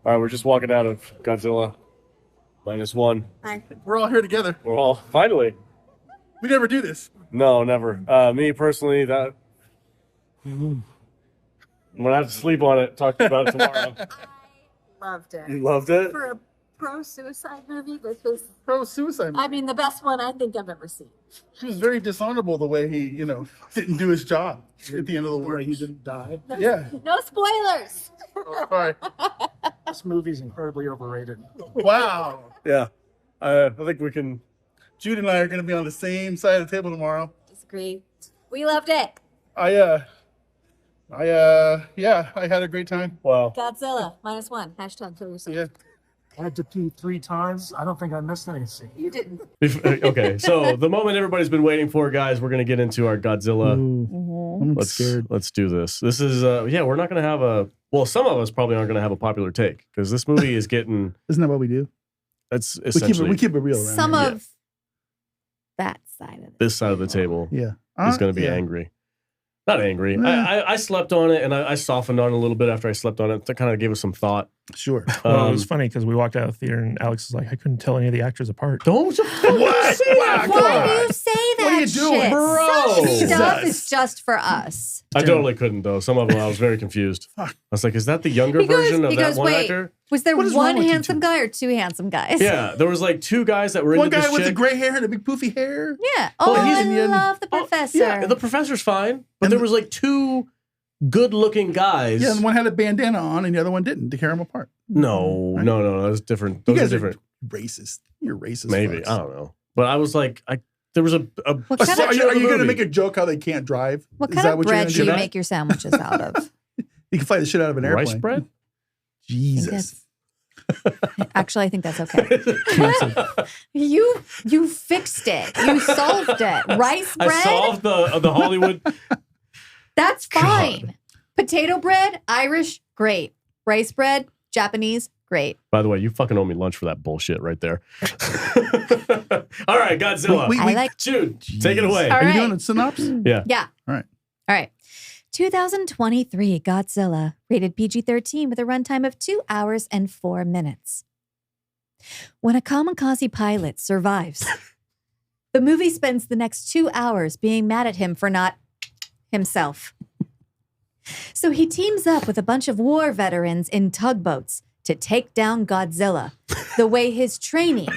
All right, we're just walking out of Godzilla Minus One. Hi. We're all here together. We're all finally. We never do this. No, never. Me personally, that I'm gonna have to sleep on it. Talk about it tomorrow. Loved it. You loved it? For a pro-suicide movie, this was, Pro-suicide. I mean, the best one I think I've ever seen. He was very dishonorable the way he, didn't do his job at the end of the war. He didn't die. Yeah. No spoilers. All right. This movie's incredibly overrated. Wow. Yeah. I think we can. Jude and I are going to be on the same side of the table tomorrow. Disagree. We loved it. I had a great time. Wow. Godzilla Minus One. Hashtag kill yourself. Yeah. I had to pee 3 times. I don't think I missed any scene. You didn't. Okay, so the moment everybody's been waiting for, guys, we're gonna get into our Godzilla. I'm scared. Let's do this. This is we're not gonna have a. Well, some of us probably aren't gonna have a popular take because this movie is getting. Isn't that what we do? That's We essentially keep it real around Some here. of that side of it. this side of the table Yeah. is gonna be angry. Not angry. I slept on it and I softened on it a little bit after I slept on it. That kind of gave us some thought. Sure. Well, it was funny because we walked out of the theater and Alex was like, I couldn't tell any of the actors apart. Don't What? say that. Why do you say that What are you doing, shit? bro? Some stuff Jesus. is just for us. I totally couldn't though. Some of them I was very confused. I was like, is that the younger version of that one wait, actor? was there What is wrong one with you handsome two? guy or 2 handsome guys? Yeah, there was like 2 guys that were One into guy this with the chick. gray hair and a big poofy hair. Yeah. Oh, he's I Indian. love the Oh, professor. yeah, the professor's fine, but And there was like 2 good-looking guys. Yeah, and one had a bandana on and the other one didn't to tear them apart. No, that was different. You Those are guys different. are racist. You're racist. Maybe fucks. I don't know, but I was like, there was a What kind So of- are you section of the going to movie. make a joke how they can't drive? What Is kind that of what you're bread gonna do you do? make your sandwiches out of? You can fly the shit out of an airplane. rice bread? Jesus. Actually, I think that's okay. You fixed it. You solved it. Rice bread? I solved the Hollywood. That's fine. Potato bread, Irish, great. Rice bread, Japanese, great. By the way, you fucking owe me lunch for that bullshit right there. All right, Godzilla. We- I like. Jude, take it away. All Are you right. doing a synopsis? Yeah. Yeah. All right. All right. 2023 Godzilla, rated PG-13 with a runtime of 2 hours and 4 minutes. When a kamikaze pilot survives, the movie spends the next 2 hours being mad at him for not himself. So he teams up with a bunch of war veterans in tugboats to take down Godzilla the way his training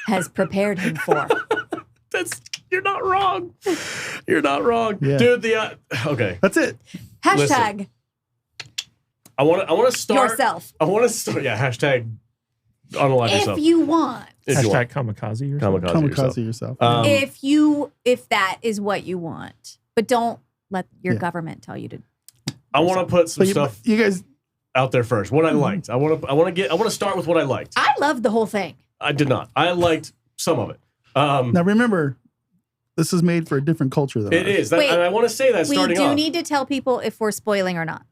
has prepared him for. You're not wrong. You're not wrong, Yeah. dude. Okay. That's it. Hashtag I want to start yourself. I want to start. Yeah. Hashtag unalive yourself. If you want. If you want. Hashtag kamikaze yourself. Kamikaze yourself. yourself. If that is what you want. But don't let your Yeah. government tell you to. I want to put some But stuff you guys, out there first. What I liked. I want to start with what I liked. I loved the whole thing. I did not. I liked some of it. now remember, this is made for a different culture than It ours. is. Wait, and I want to say that We starting do off. need to tell people if we're spoiling or not.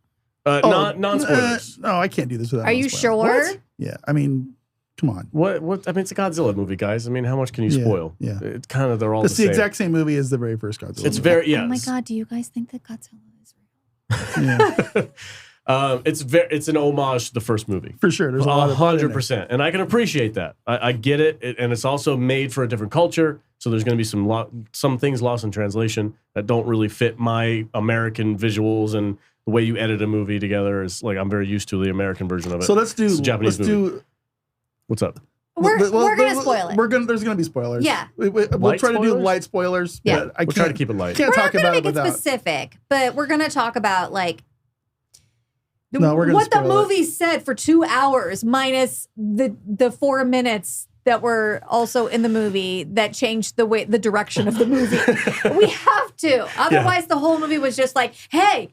Non-spoilers. No, I can't do this without Are you non-spoiler. sure? What? Yeah, I mean, come on. What? I mean, it's a Godzilla movie, guys. I mean, how much can you Yeah, spoil? yeah. It's kind of, they're all It's the the same. exact same movie as the very first Godzilla. It's movie. very, yes. Oh my God, do you guys think that Godzilla is real? Yeah, it's an homage to the first movie. for sure. There's a lot of blood in it. 100%. And I can appreciate that. I get it. And it's also made for a different culture. So there's going to be some things lost in translation that don't really fit my American visuals, and the way you edit a movie together is like, I'm very used to the American version of it. So let's do. It's a Japanese let's movie. do. What's up? We're going to spoil it. There's gonna be spoilers. Yeah. We'll Light try to do spoilers? light spoilers. Yeah. But I We'll try to can't keep it light. can't We're talk not about going it to make it without. specific, but we're going to talk about like No, we're gonna what the spoil it. movie said for 2 hours minus the 4 minutes that were also in the movie that changed the direction of the movie. We have to. Otherwise, the whole movie was just like, hey,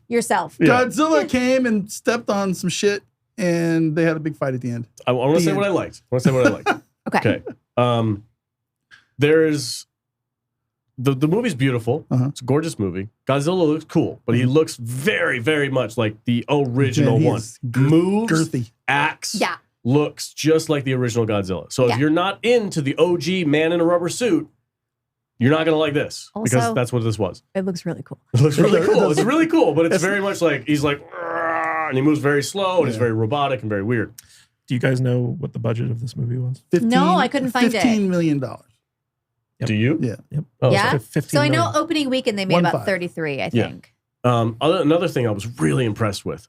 yourself. Yeah. Godzilla came and stepped on some shit, and they had a big fight at the end. I want to The say end. what I liked. Okay. Okay. There's the movie's beautiful. Uh-huh. It's a gorgeous movie. Godzilla looks cool, but he looks very, very much like the original Man, one. he's Moves, girthy. acts, Yeah. looks just like the original Godzilla. So Yeah. if you're not into the OG man in a rubber suit, you're not gonna like this, because Also- that's what this was. It looks really cool. It looks really It cool. does. It's really cool, but it's It's- very much like he's like, "Argh," and he moves very slow, and he's Yeah. very robotic and very weird. Do you guys know what the budget of this movie was? No, I couldn't find it. $15 million. Yep. Do you? Yeah. Yep. Oh, Yeah? So 15 So I know million. opening weekend they made 1.5. about 33, I Yeah. think. Another thing I was really impressed with,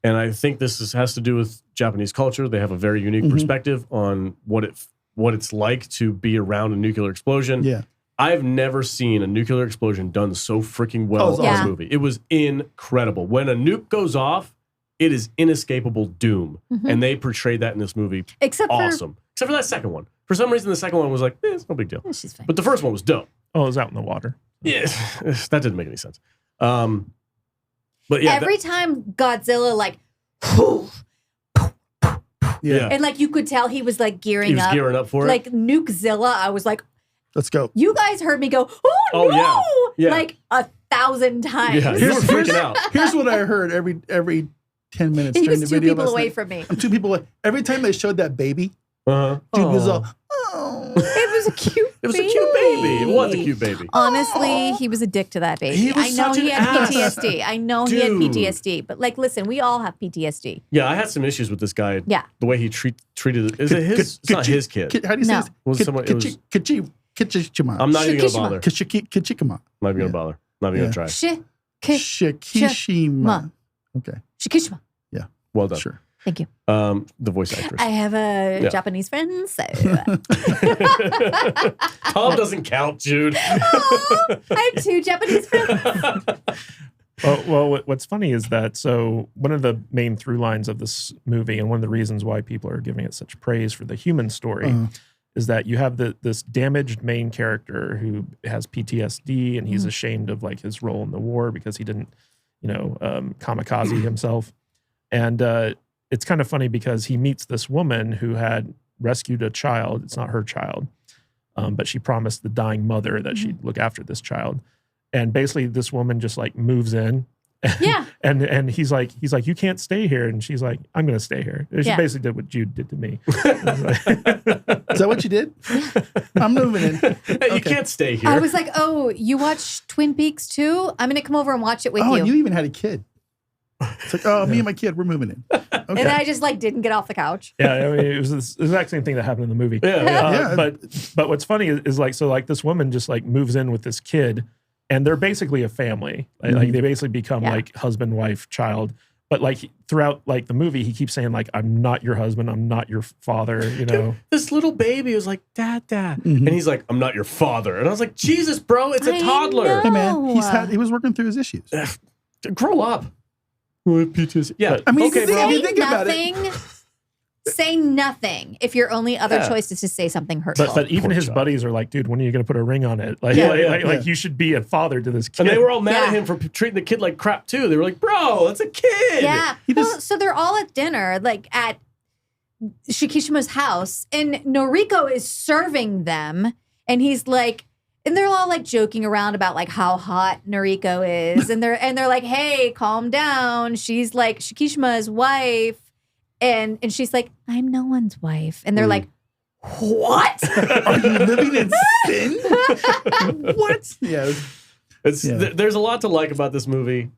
and I think has to do with Japanese culture. They have a very unique perspective on what it's like to be around a nuclear explosion. Yeah. I've never seen a nuclear explosion done so freaking well in Yeah. a movie. It was incredible. When a nuke goes off, it is inescapable doom. And they portrayed that in this movie. Except Awesome. Except for that second one. For some reason, the second one was like, it's no big deal. for she's fine. But the first one was dope. Oh, it was out in the water. Yeah, that didn't make any sense. But yeah, Every time Godzilla like yeah. and like you could tell he was like gearing He was up. gearing up for it. Like Nukezilla, I was like, Let's go. you guys heard me go, oh, Oh, no! yeah. Yeah. Like 1,000 times. Yeah, you were freaking out. Here's what I heard every 10 minutes He during was the two video. people last away night. from me. I'm 2 people away. Every time they showed that baby, Uh-huh. dude was Aw. all, oh. It was a cute It was a cute baby. It was a cute baby. Honestly, he was a dick to that baby. He was I know such he an had ass. PTSD. I know he had Dude. PTSD. But like, listen, we all have PTSD. Yeah, I had some issues with this guy. Yeah. The way he treated it. Is it his? It's not his kid. How do you say No. this? Was someone- it was- Kichikima. I'm not even going to Shikishima. bother. Kichikima. Not even going to bother. Not even going to try. Shikishima. Okay. Shikishima. Well done. Sure. Thank you. The voice actress. I have a Yeah. Japanese friend, so Tom doesn't count, Jude. I have 2 Japanese friends. Well, what's funny is that so one of the main through lines of this movie, and one of the reasons why people are giving it such praise for the human story, is that you have this damaged main character who has PTSD and he's ashamed of like his role in the war because he didn't, kamikaze himself, and it's kind of funny because he meets this woman who had rescued a child. It's not her child, but she promised the dying mother that she'd look after this child. And basically this woman just like moves in. Yeah. and he's like, you can't stay here. And she's like, I'm going to stay here. She Yeah. basically did what Jude did to me. Is that what you did? I'm moving in. Hey, you can't stay here. I was like, oh, you watch Twin Peaks too? I'm going to come over and watch it with Oh, you. you even had a kid. It's like, oh, me and my kid, we're moving in. Okay. And I just like didn't get off the couch. Yeah, I mean, it was the exact same thing that happened in the movie. Yeah, yeah. Yeah. But what's funny is like, so like this woman just like moves in with this kid and they're basically a family. Like they basically become Yeah. like husband, wife, child. But like throughout like the movie, he keeps saying like, I'm not your husband. I'm not your father, This little baby was like, Dad. And he's like, I'm not your father. And I was like, Jesus, bro, it's a I toddler. know. Hey, man, he was working through his issues. Grow up. PTSD. Yeah. But- I mean, okay, if you bro. think about it. Nothing. Say nothing if your only other Yeah. choice is to say something hurtful. But even poor his child. buddies are like, dude, when are you going to put a ring on it? Like, Yeah, like you should be a father to this kid. And they were all mad at Yeah. him for treating the kid like crap too. They were like, bro, that's a kid. Yeah. He Well, just- so they're all at dinner, like at Shikishima's house, and Noriko is serving them, and he's like, and they're all like joking around about like how hot Noriko is, and they're like, hey, calm down. She's like Shikishima's wife, and she's like, I'm no one's wife, and they're like, what? Are you living in sin? What? Yeah. There's a lot to like about this movie.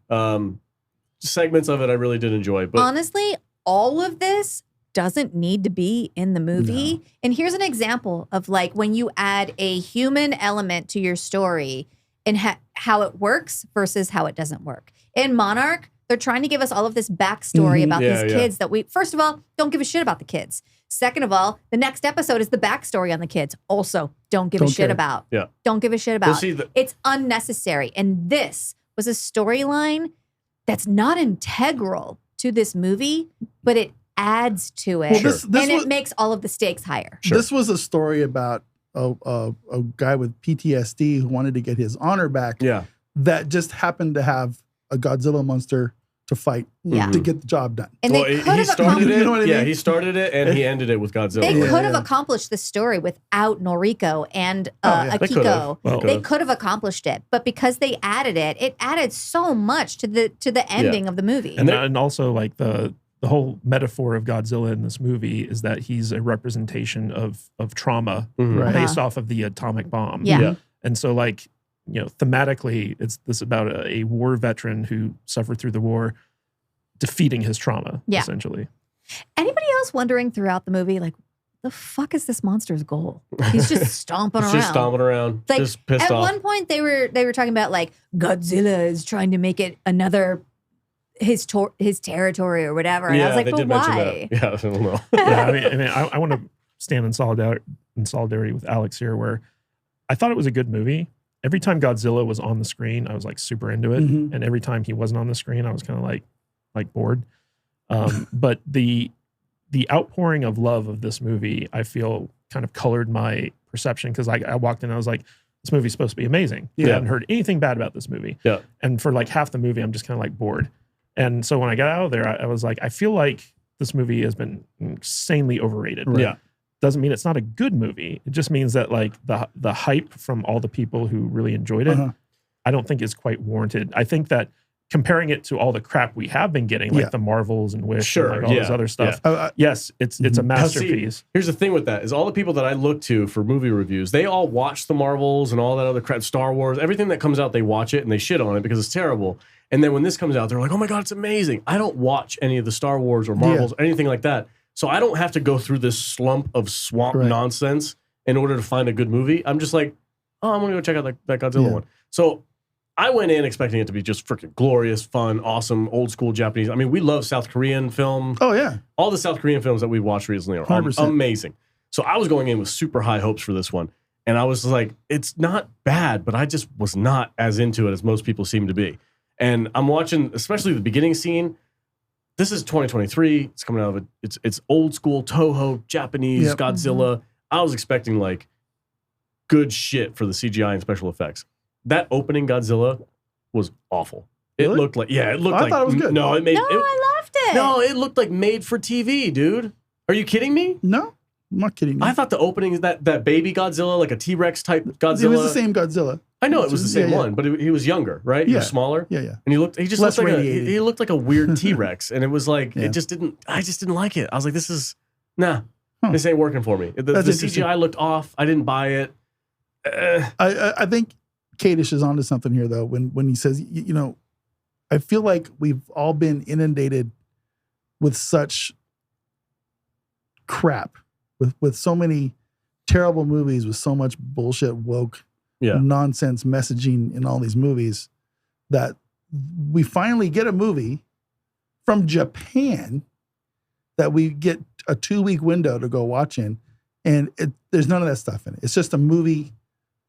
Segments of it I really did enjoy, but Honestly, all of this doesn't need to be in the movie. And here's an example of like when you add a human element to your story and how it works versus how it doesn't work. In Monarch, they're trying to give us all of this backstory about Yeah, these yeah. kids that we, first of all, don't give a shit about the kids. Second of all, the next episode is the backstory on the kids. Also, don't give a Don't shit care. about. Yeah. Don't give a shit Well, about. see, It's unnecessary. And this was a storyline that's not integral to this movie, but it adds to it. Well, this and was- it makes all of the stakes higher. This was a story about a guy with PTSD who wanted to get his honor back. yeah. That just happened to have a Godzilla monster to fight Yeah. to get the job done. And Well, they he could have started accomplished it. You know what I Yeah, mean? he started it and he ended it with Godzilla. they Yeah, could have yeah. accomplished this story without Noriko and yeah. They could've. Akiko. Well, They could have accomplished it, but because they added it, it added so much to the ending of the movie. And also like the whole metaphor of Godzilla in this movie is that he's a representation of trauma Mhm. Right. based off of the atomic bomb. Yeah. Yeah. And so like, thematically, it's this about a war veteran who suffered through the war, defeating his trauma, Yeah. essentially. Anybody almost wondering throughout the movie, like, the fuck is this monster's goal? He's just stomping around. Just stomping around. Like, just pissed at off. one point, they were talking about like Godzilla is trying to make it another his territory or whatever. And I was like, they but did mention why? that. Yeah, I don't know. Yeah, I want to stand in solidarity with Alex here, where I thought it was a good movie. Every time Godzilla was on the screen, I was like super into it, Mhm. and every time he wasn't on the screen, I was kind of like bored. But the outpouring of love of this movie, I feel, kind of colored my perception, because I walked in and I was like, this movie's supposed to be amazing. I Yeah. hadn't heard anything bad about this movie. Yeah. And for like half the movie, I'm just kind of like bored. And so when I got out of there, I was like, I feel like this movie has been insanely overrated. Right. Yeah. Doesn't mean it's not a good movie. It just means that like the hype from all the people who really enjoyed it, Uh-huh. I don't think is quite warranted. I think that comparing it to all the crap we have been getting, like Yeah. the Marvels and Wish, Sure, and like all this yeah, other stuff. yeah. Yes, it's a Mhm. Now, see, masterpiece. here's the thing with that is all the people that I look to for movie reviews, they all watch the Marvels and all that other crap, Star Wars, everything that comes out, they watch it and they shit on it because it's terrible. And then when this comes out, they're like, oh my God, it's amazing. I don't watch any of the Star Wars or Marvels or anything like that. So I don't have to go through this slump of swamp Right. nonsense in order to find a good movie. I'm just like, oh, I'm going to go check out that Godzilla Yeah. one. So I went in expecting it to be just freaking glorious, fun, awesome, old school Japanese. I mean, we love South Korean film. Oh yeah. All the South Korean films that we've watched recently are 100%. amazing. So I was going in with super high hopes for this one. And I was like, it's not bad, but I just was not as into it as most people seem to be. And I'm watching, especially the beginning scene. This is 2023. It's coming out of it's old school Toho, Japanese, Yep. Godzilla. I was expecting like good shit for the CGI and special effects. That opening Godzilla was awful. It Really? looked like, it looked I like, thought it was good. No, it made, No, I loved it. no, it looked like made for TV, dude. Are you kidding me? No, I'm not kidding you. I thought the opening is that baby Godzilla, like a T-Rex type Godzilla. It was the same Godzilla. I know it was the same Yeah, yeah. one, but he was younger, right? He Yeah. was smaller, Yeah, yeah. and he just Less looked like radiated. he looked like a weird T-Rex, and it was like Yeah. I just didn't like it. I was like, this is nah, Huh. this ain't working for me. The That's interesting. CGI looked off. I didn't buy it. I think Kadish is onto something here though when he says you know, I feel like we've all been inundated with such crap, with so many terrible movies, with so much bullshit woke Yeah. nonsense messaging in all these movies, that we finally get a movie from Japan that we get a 2-week window to go watch in, and there's none of that stuff in it. It's just a movie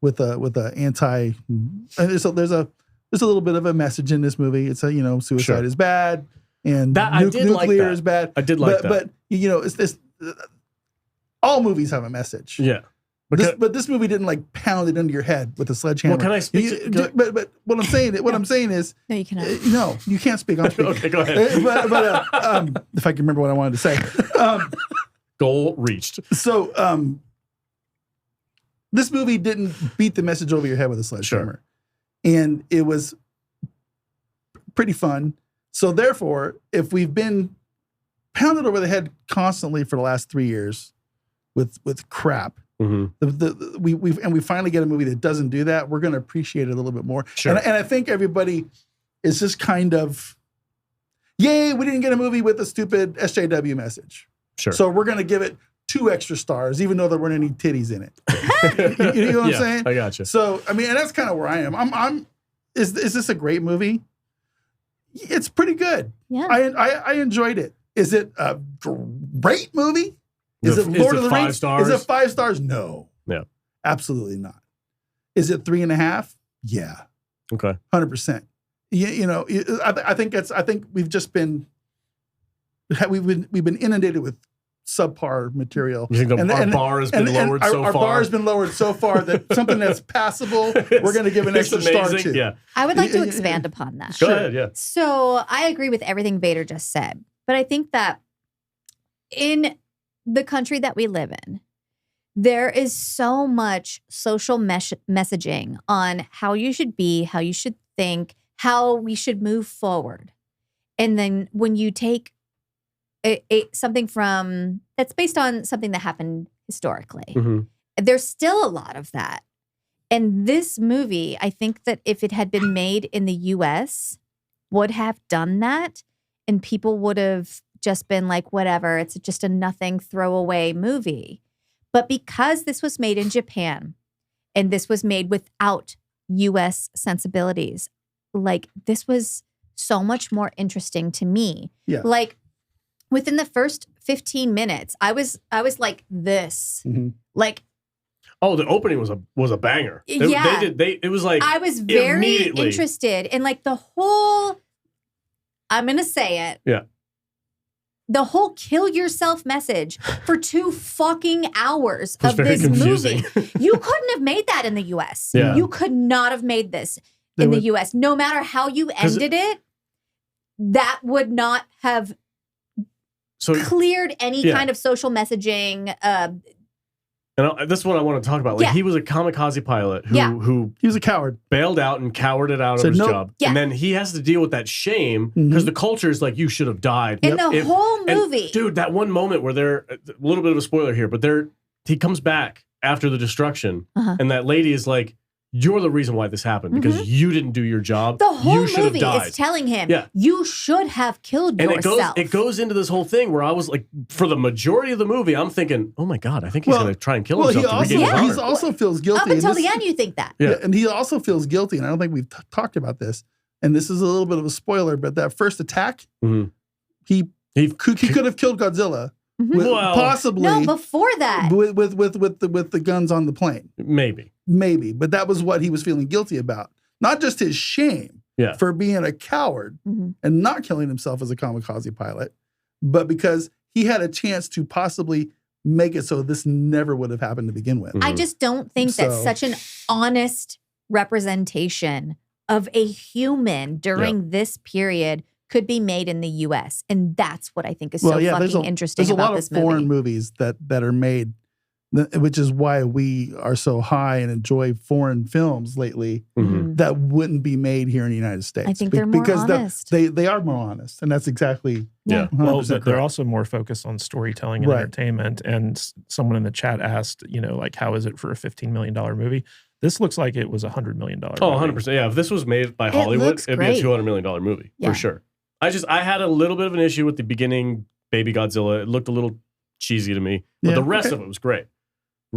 with a anti. And there's a little bit of a message in this movie. It's suicide Sure. is bad and That- I did like nuclear that. is bad. I did like but, that. But it's this. All movies have a message. Yeah, But this movie didn't like pound it into your head with a sledgehammer. Well, can I speak You- to- but what I'm saying is No, you cannot. no, you can't speak. I'm speaking. Okay, go ahead. But if I can remember what I wanted to say. Goal reached. So this movie didn't beat the message over your head with a sledgehammer. And it was pretty fun. So therefore, if we've been pounded over the head constantly for the last 3 years with crap, Mm-hmm. we finally get a movie that doesn't do that, we're going to appreciate it a little bit more. Sure. And I think everybody is just kind of, yay, we didn't get a movie with a stupid SJW message. Sure. So we're going to give it 2 extra stars, even though there weren't any titties in it. You know what I'm Yeah, saying? I got you. So, I mean, and that's kind of where I am. Is this a great movie? It's pretty good. Yeah. I enjoyed it. Is it a great movie? Is it Lord of the 5 Rings? stars? Is it 5 stars? No. Yeah. Absolutely not. Is it 3.5? Yeah. Okay. 100%. I think we've just been inundated with subpar material. You think our bar has been lowered so our far? bar has been lowered so far that something that's passable, we're going to give an It's extra star amazing. to. Yeah. I would like to Yeah. expand upon that. Go ahead. Yeah. So I agree with everything Vader just said, but I think that in the country that we live in, there is so much social messaging on how you should be, how you should think, how we should move forward. And then when you take something from that's based on something that happened historically, Mm-hmm. there's still a lot of that. And this movie, I think that if it had been made in the US, would have done that, and people would have just been like, whatever, it's just a nothing throwaway movie. But because this was made in Japan and this was made without US sensibilities, like this was so much more interesting to me. Yeah. Like within the first 15 minutes, I was like this. Mm-hmm. Like, oh, the opening was a banger. Yeah. It was like I was very immediately interested in like the whole, I'm going to say it. Yeah. The whole kill yourself message for 2 fucking hours was of very this confusing. movie. You couldn't have made that in the US. Yeah. You could not have made this They in the would- US. No matter how you ended it, that would not have So cleared any Yeah. kind of social messaging. this is what I want to talk about. Like Yeah. he was a kamikaze pilot who Yeah. who He was a coward. bailed out and cowarded out Said of his nope. job. Yeah. And then he has to deal with that shame because the culture is like, you should have died. In the If- whole and, movie. dude, that one moment where they're a little bit of a spoiler here, but he comes back after the destruction, Uh-huh. and that lady is like, "You're the reason why this happened because you didn't do your job. The whole you should have movie died." is telling him, Yeah. you should have killed And yourself. it goes into this whole thing where I was like, for the majority of the movie, I'm thinking, "Oh my god, I think he's Well- going to try and kill Well, he himself to also, regain his he honor." also feels guilty. Up until and the this- end, you think that. Yeah. Yeah, and he also feels guilty. And I don't think we've talked about this. And this is a little bit of a spoiler, but that first attack, Mhm. he He could have killed Godzilla, Mhm. with, Well- possibly No, before that. with the guns on the plane, maybe. but that was what he was feeling guilty about. Not just his shame Yeah. for being a coward Mhm. and not killing himself as a kamikaze pilot, but because he had a chance to possibly make it so this never would have happened to begin with. I just don't think that's So- such an honest representation of a human during this period could be made in the US. And that's what I think is so fucking interesting there's a about lot this of foreign movie. movies that are made, which is why we are so high and enjoy foreign films lately Mhm. that wouldn't be made here in the United States. I think they're more honest. They are more honest, and that's exactly Yeah. 100% Well, they're correct. also more focused on storytelling and Right. entertainment. And someone in the chat asked, like, how is it for a $15 million movie? This looks like it was a $100 million Oh, movie. 100%. Yeah, if this was made by It Hollywood, looks it'd be a great. $200 million movie Yeah. for sure. I had a little bit of an issue with the beginning Baby Godzilla. It looked a little cheesy to me, but Yeah, the rest okay. of it was great.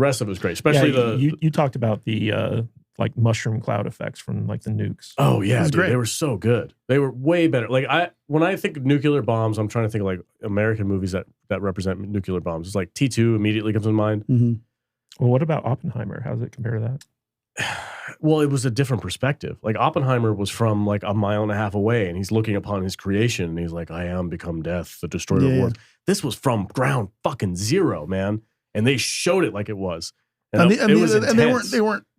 Yeah, Especially you talked about the like mushroom cloud effects from like the nukes. Oh yeah, was dude, great. they were so good. They were way better. Like when I think of nuclear bombs, I'm trying to think of like American movies that represent nuclear bombs. It's like T2 immediately comes to mind. Mhm. Well, what about Oppenheimer? How does it compare to that? Well, it was a different perspective. Like Oppenheimer was from like a mile and a half away, and he's looking upon his creation, and he's like, "I am become death, the destroyer of Yeah. worlds." This was from ground fucking zero, man, and they showed it like it was. And, it was intense.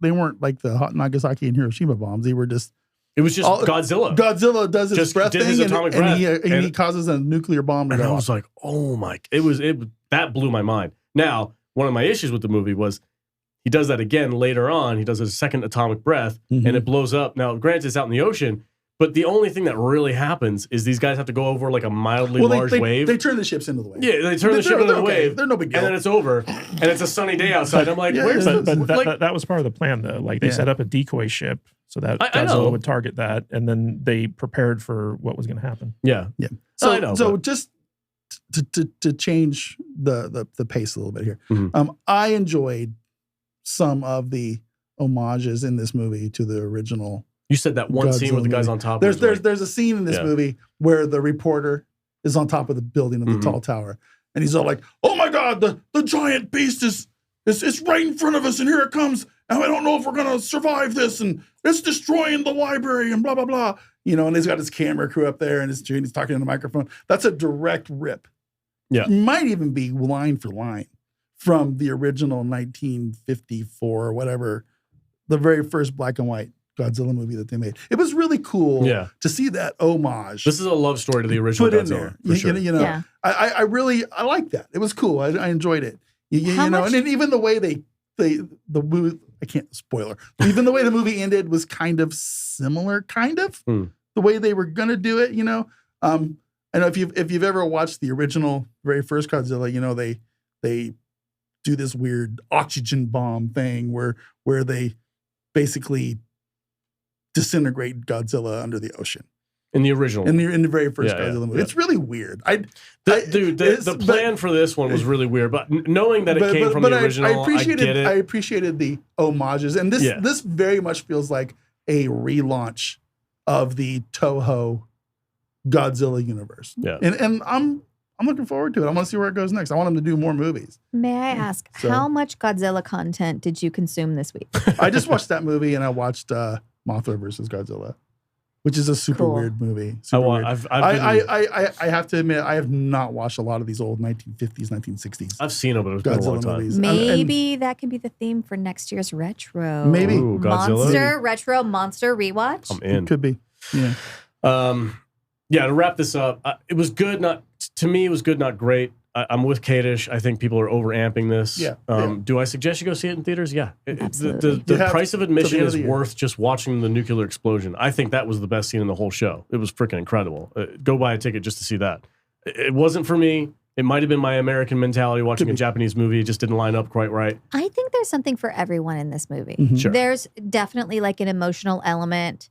they weren't like the hot Nagasaki and Hiroshima bombs. They were just It was just all- Godzilla. Godzilla does his Just breath did his thing, atomic and he breath. causes a nuclear bomb to And I go was off. like, oh my, that blew my mind. Now, one of my issues with the movie was he does that again later on. He does his second atomic breath Mhm. and it blows up. Now, granted, it's out in the ocean, but the only thing that really happens is these guys have to go over like a mildly large wave. They turn the ships into the wave. Yeah, they turn the ship into they're the okay. wave. They're no big deal. And then it's over. And it's a sunny day outside. I'm like, Yeah, where's yeah, the... But like, that was part of the plan, though. Like they Yeah. set up a decoy ship so that I know. Godzilla would target that, and then they prepared for what was going to happen. yeah. Yeah. I know, So but- just to change the pace a little bit here, Mhm. I enjoyed some of the homages in this movie to the original. You said that one scene with the Godzilla guys movie. on top. There's was like- there's a scene in this Yeah. movie where the reporter is on top of the building of the Mhm. tall tower, and he's all like, "Oh my God, the giant beast is right in front of us, and here it comes, and I don't know if we're gonna survive this, and it's destroying the library, and blah blah blah." And he's got his camera crew up there, and he's talking in the microphone. That's a direct rip. Yeah. It might even be line for line from the original 1954 or whatever, the very first black and white Godzilla movie that they made. It was really cool Yeah. to see that homage This is a love story to the original put in Godzilla, there. for sure. Yeah. I really like that. It was cool. I enjoyed it. How And much- then even the way the movie, I can't spoiler. Even the way the movie ended was kind of similar, Hmm. the way they were gonna do it. I know if you've ever watched the original, very first Godzilla, they do this weird oxygen bomb thing where they basically disintegrate Godzilla under the ocean. In the original. in the very first Yeah, Godzilla movie. yeah. It's really weird. The plan for this one was really weird, but knowing that it came from the original, I get it. I appreciated the homages, and this very much feels like a relaunch of the Toho Godzilla universe. Yeah. And I'm looking forward to it. I want to see where it goes next. I want them to do more movies. May I ask, how much Godzilla content did you consume this week? I just watched that movie, and I watched Mothra versus Godzilla, which is a super weird movie. Super weird. I have to admit, I have not watched a lot of these old 1950s, 1960s. I've seen them, but it's been a long time. movies. Maybe that can be the theme for next year's retro. Maybe. Ooh, Godzilla? Monster retro monster rewatch. I'm in. Could be. Yeah. To wrap this up, it was good. To me, it was good, not great. I'm with Kadish. I think people are overamping this. Yeah. Do I suggest you go see it in theaters? Yeah. Absolutely. The price of admission end of is the year. worth just watching the nuclear explosion. I think that was the best scene in the whole show. It was freaking incredible. Go buy a ticket just to see that. It wasn't for me. It might have been my American mentality watching a Japanese movie. It just didn't line up quite right. I think there's something for everyone in this movie. Sure. There's definitely like an emotional element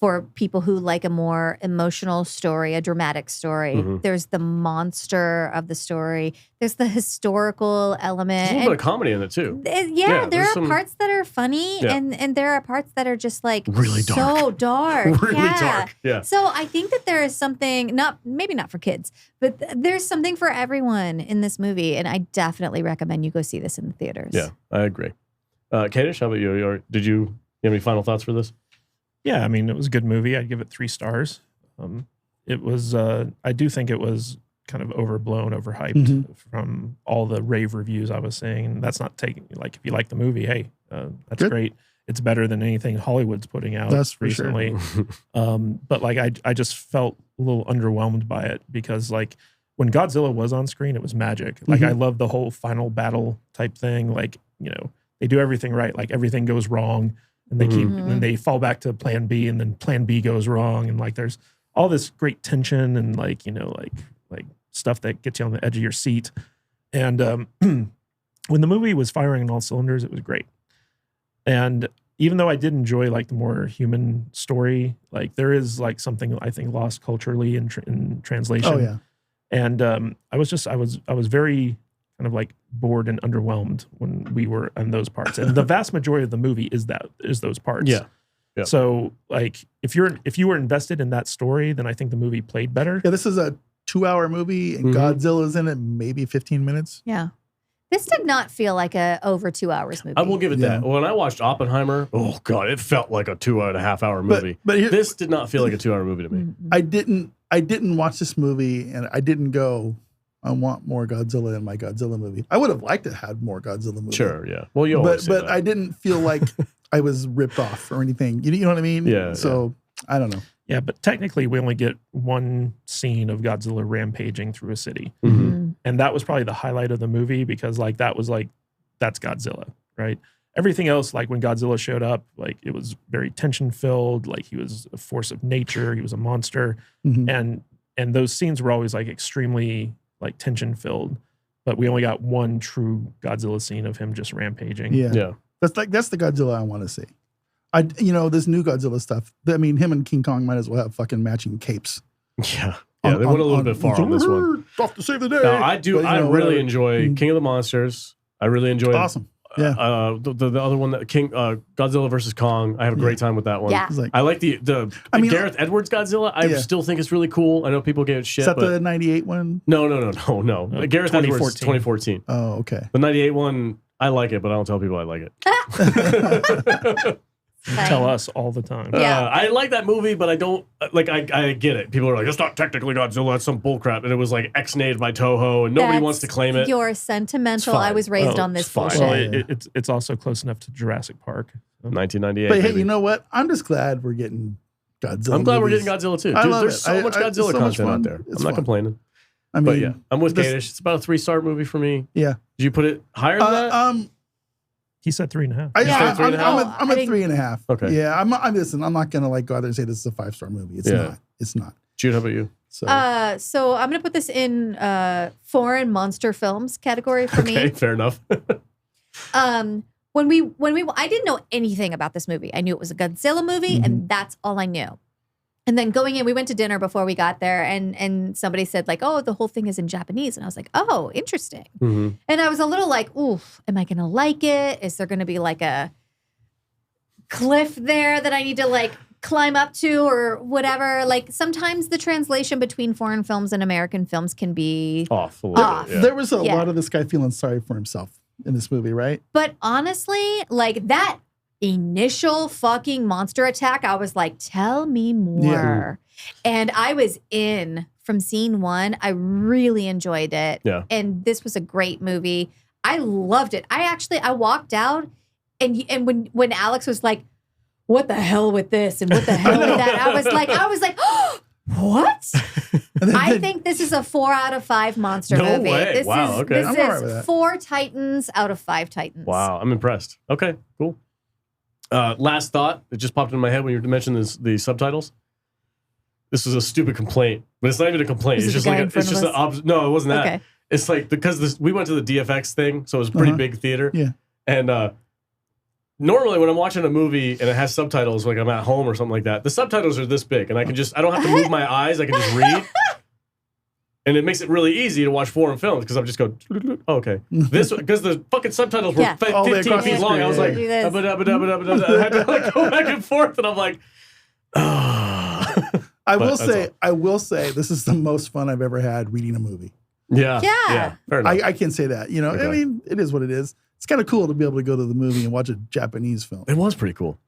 for people who like a more emotional story, a dramatic story. There's the monster of the story. There's the historical element. There's a little bit of comedy in it too. There are parts that are funny, and there are parts that are just like really dark. so dark. Really dark. Yeah. So I think that there is something, maybe not for kids, but there's something for everyone in this movie, and I definitely recommend you go see this in the theaters. Yeah, I agree. Kadish, how about you? Did you have any final thoughts for this? Yeah, I mean, it was a good movie. I'd give it 3 stars. It was, I do think it was kind of overblown, overhyped from all the rave reviews I was seeing. That's not taking, like, if you like the movie, hey, that's great. It's better than anything Hollywood's putting out recently. But like, I just felt a little underwhelmed by it because like when Godzilla was on screen, it was magic. Like I love the whole final battle type thing. Like, you know, they do everything right. Like everything goes wrong. And they keep, and they fall back to plan B, and then plan B goes wrong. And like, there's all this great tension and like, you know, like stuff that gets you on the edge of your seat. And when the movie was firing on all cylinders, it was great. And even though I did enjoy like the more human story, like there is like something I think lost culturally in translation. Oh yeah. And I was very kind of like bored and underwhelmed when we were on those parts. And the vast majority of the movie is those parts. Yeah. So like if you were invested in that story, then I think the movie played better. Yeah, this is a 2-hour movie, and Godzilla's in it maybe 15 minutes. Yeah. This did not feel like a over 2 hours movie. I will give it that. When I watched Oppenheimer, oh God, it felt like a 2.5 hour movie. But here, this did not feel like a 2 hour movie to me. I didn't watch this movie, and I didn't go, I want more Godzilla in my Godzilla movie. I would have liked to have more Godzilla movie. Sure, yeah. Well, you always say but that. I didn't feel like I was ripped off or anything. You know what I mean? Yeah. So I don't know. Yeah, but technically we only get one scene of Godzilla rampaging through a city. Mm-hmm. And that was probably the highlight of the movie because like that was like, that's Godzilla, right? Everything else, like when Godzilla showed up, like it was very tension filled, like he was a force of nature, he was a monster. And those scenes were always like extremely like tension filled, but we only got one true Godzilla scene of him just rampaging. Yeah. That's the Godzilla I want to see. This new Godzilla stuff. I mean, him and King Kong might as well have fucking matching capes. Yeah. Yeah, they went a little bit far on this one. Off to save the day. No, I do. But, I really enjoy King of the Monsters. I really enjoy awesome. Yeah. The other one, that Godzilla versus Kong. I have a great time with that one. Yeah. I like the Gareth Edwards Godzilla. I still think it's really cool. I know people gave it shit. Is that but the 98 one? No. Gareth Edwards 2014. Oh, okay. The 98 one, I like it, but I don't tell people I like it. You tell us all the time. Yeah. I like that movie, but I don't like. I get it. People are like, it's not technically Godzilla. It's some bullcrap. And it was like X-nated by Toho, and nobody wants to claim it. You're sentimental. I was raised on this bullshit. Well, it's also close enough to Jurassic Park. 1998. But hey, you know what? I'm just glad we're getting Godzilla. I'm glad movies. we're getting Godzilla too. I Dude, love there's it. so much Godzilla so much content out fun. there. It's I'm not fun. complaining. I mean, But yeah, I'm with Kadish. It's about a 3-star movie for me. Yeah. Did you put it higher than that? He said 3.5. I'm at 3.5. Okay. Yeah, I'm not gonna like go out there and say this is a 5-star movie. It's not. It's not. Jude, how about you? So I'm gonna put this in foreign monster films category for me. Okay, fair enough. When I didn't know anything about this movie. I knew it was a Godzilla movie, and that's all I knew. And then going in, we went to dinner before we got there, and somebody said like, "Oh, the whole thing is in Japanese," and I was like, "Oh, interesting." Mm-hmm. And I was a little like, "Oof, am I going to like it? Is there going to be like a cliff there that I need to like climb up to or whatever?" Like sometimes the translation between foreign films and American films can be Off a little Off. bit, yeah. There was a Yeah. lot of this guy feeling sorry for himself in this movie, right? But honestly, like that initial fucking monster attack, I was like, tell me more. And I was in from scene one. I really enjoyed it. Yeah. And this was a great movie. I loved it. I walked out and when Alex was like, what the hell with this and what the hell with that? I was like, oh, what? I think this is a 4 out of 5 monster No movie. way. This Wow, is, okay. This I'm all right with is that. 4 Titans out of 5 Titans. Wow, I'm impressed. Okay, cool. Last thought that just popped in my head when you mentioned the subtitles. This was a stupid complaint, but it's not even a complaint. Was It's it just the guy like in front of us? no, it wasn't that. Okay. It's like because we went to the DFX thing, so it was a pretty big theater. Yeah. And normally when I'm watching a movie and it has subtitles, like I'm at home or something like that, the subtitles are this big, and I don't have to move my eyes. I can just read. And it makes it really easy to watch foreign films because I'm just go, oh, okay. This because the fucking subtitles were Yeah. Oh, they're 15 across the feet long. I was like, screen, yeah. "Abba, dabba, dabba, dabba, dabba." I had to like go back and forth, and I'm like, ah. I But will that's say, this is the most fun I've ever had reading a movie. Yeah. Yeah. Fair enough. I can say that. You know, I Okay. mean, it is what it is. It's kind of cool to be able to go to the movie and watch a Japanese film. It was pretty cool.